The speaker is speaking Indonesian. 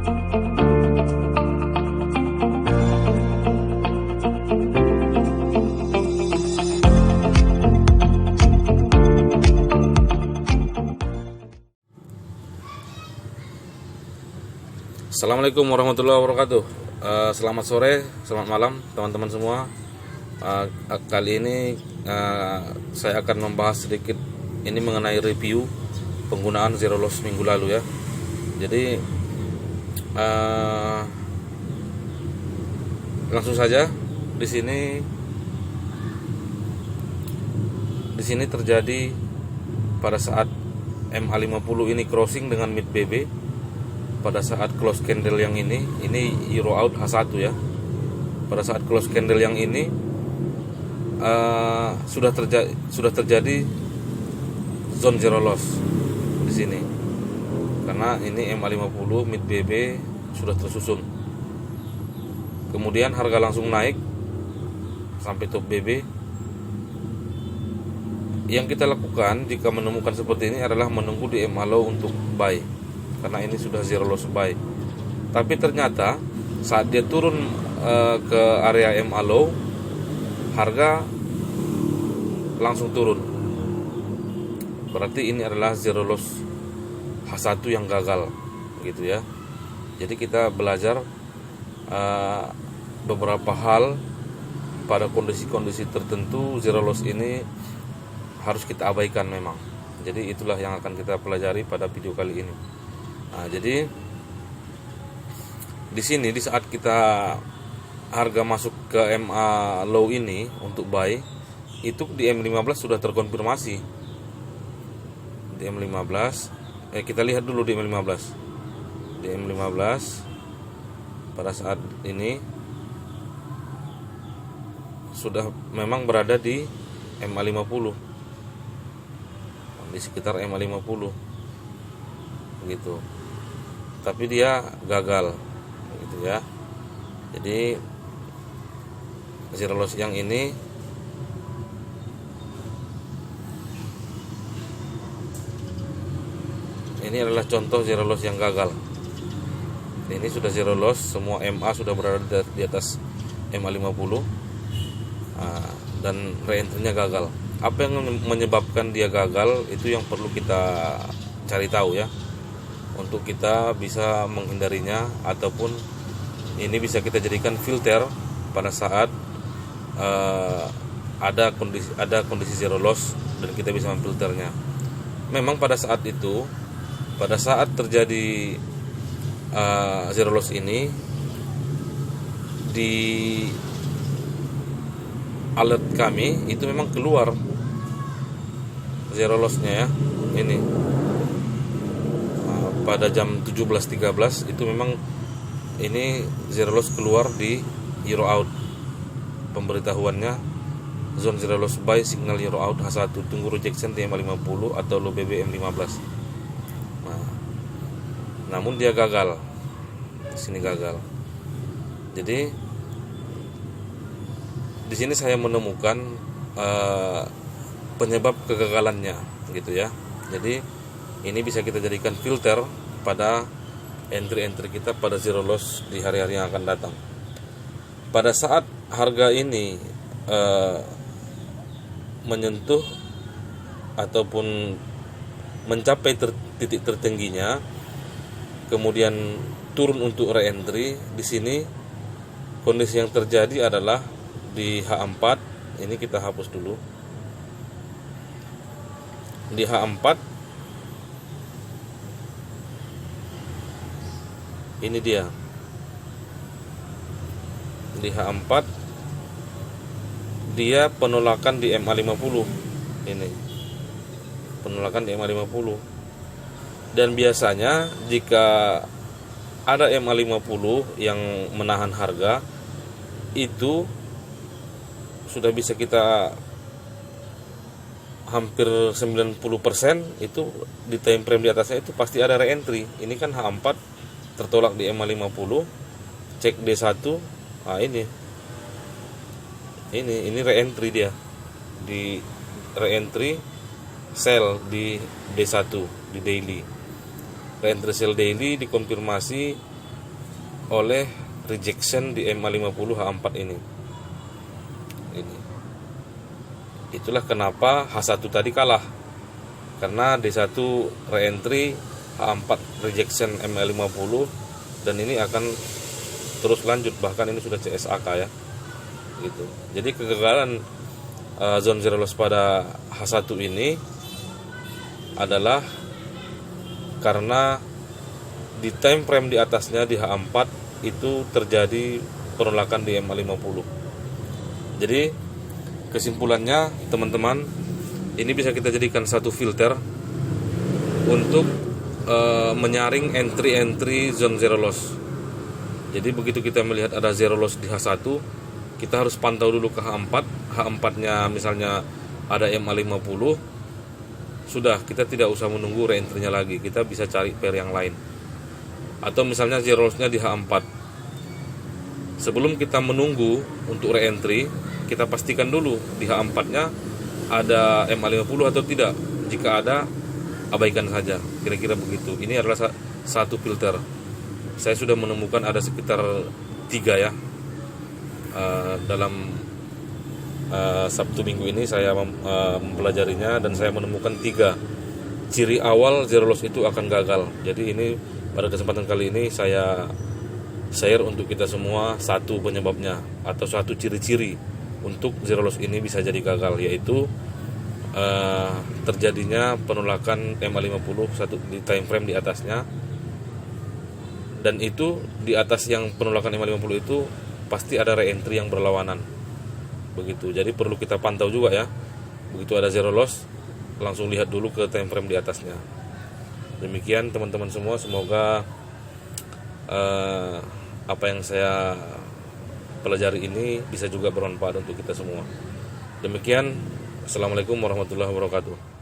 Assalamualaikum warahmatullahi wabarakatuh. Selamat sore, selamat malam teman-teman semua. Kali ini saya akan membahas sedikit ini mengenai review penggunaan zero loss minggu lalu ya. Jadi langsung saja di sini terjadi pada saat MA50 ini crossing dengan mid BB. Pada saat close candle yang ini euro out H1 ya. Pada saat close candle yang ini sudah terjadi zone zero loss di sini. Karena ini MA50 mid BB sudah tersusun. Kemudian harga langsung naik sampai top BB. Yang kita lakukan jika menemukan seperti ini adalah menunggu di MA low untuk buy. Karena ini sudah zero loss buy. Tapi ternyata saat dia turun ke area MA low, harga langsung turun. Berarti ini adalah zero loss H1 yang gagal, gitu ya. Jadi kita belajar beberapa hal pada kondisi-kondisi tertentu. Zero loss ini harus kita abaikan memang. Jadi itulah yang akan kita pelajari pada video kali ini. Nah, jadi di sini di saat kita harga masuk ke MA low ini untuk buy, itu di M15 sudah terkonfirmasi. Di M15 kita lihat dulu di M15. Di M15 pada saat ini sudah memang berada di MA50. Di sekitar MA50 gitu. Tapi dia gagal gitu ya. Jadi zero loss yang ini adalah contoh zero loss yang gagal. Ini sudah zero loss, semua MA sudah berada di atas MA50 dan re-entry-nya gagal. Apa yang menyebabkan dia gagal itu yang perlu kita cari tahu ya, untuk kita bisa menghindarinya, ataupun ini bisa kita jadikan filter pada saat ada kondisi zero loss dan kita bisa memfilternya. Memang pada saat itu, pada saat terjadi zero loss ini, di alert kami itu memang keluar zero lossnya ya. Ini pada jam 17.13 itu memang ini zero loss keluar di euro out. Pemberitahuannya zone zero loss buy, signal euro out H1, tunggu rejection di M50 atau low BB M15. Namun dia gagal. Di sini gagal. Jadi di sini saya menemukan penyebab kegagalannya gitu ya. Jadi ini bisa kita jadikan filter pada entry-entry kita pada zero loss di hari-hari yang akan datang. Pada saat harga ini menyentuh ataupun mencapai titik tertingginya, kemudian turun untuk re-entry, di sini kondisi yang terjadi adalah di H4. Ini kita hapus dulu. Di H4 ini dia. Di H4 dia penolakan di MA50. Ini penolakan di MA50. Dan biasanya jika ada MA50 yang menahan harga, itu sudah bisa kita hampir 90% itu di time frame di atasnya itu pasti ada re-entry. Ini kan H4 tertolak di MA50, cek D1. Nah ini re-entry dia, di re-entry sell di D1 di daily. Re-entry sell daily dikonfirmasi oleh rejection di MA50 H4 ini. Itulah kenapa H1 tadi kalah, karena D1 reentry, H4 rejection MA50, dan ini akan terus lanjut, bahkan ini sudah CSAK ya gitu. Jadi kegagalan zone zero loss pada H1 ini adalah karena di time frame di atasnya di H4 itu terjadi penolakan di MA50. Jadi kesimpulannya teman-teman, ini bisa kita jadikan satu filter untuk menyaring entry zone zero loss. Jadi begitu kita melihat ada zero loss di H1, kita harus pantau dulu ke H4. H4-nya misalnya ada MA50, sudah, kita tidak usah menunggu reentry-nya lagi, kita bisa cari pair yang lain. Atau misalnya zero loss-nya di H4, sebelum kita menunggu untuk reentry, kita pastikan dulu di H4-nya ada MA50 atau tidak. Jika ada, abaikan saja, kira-kira begitu. Ini adalah satu filter. Saya sudah menemukan ada sekitar 3 ya. Dalam Sabtu Minggu ini saya mempelajarinya, dan saya menemukan 3 ciri awal zero loss itu akan gagal. Jadi ini pada kesempatan kali ini saya share untuk kita semua satu penyebabnya atau satu ciri-ciri untuk zero loss ini bisa jadi gagal, yaitu terjadinya penolakan MA50 satu di time frame di atasnya, dan itu di atas yang penolakan MA50 itu pasti ada reentry yang berlawanan begitu. Jadi perlu kita pantau juga ya, begitu ada zero loss langsung lihat dulu ke time frame di atasnya. Demikian teman-teman semua, semoga apa yang saya pelajari ini bisa juga bermanfaat untuk kita semua. Demikian, assalamualaikum warahmatullahi wabarakatuh.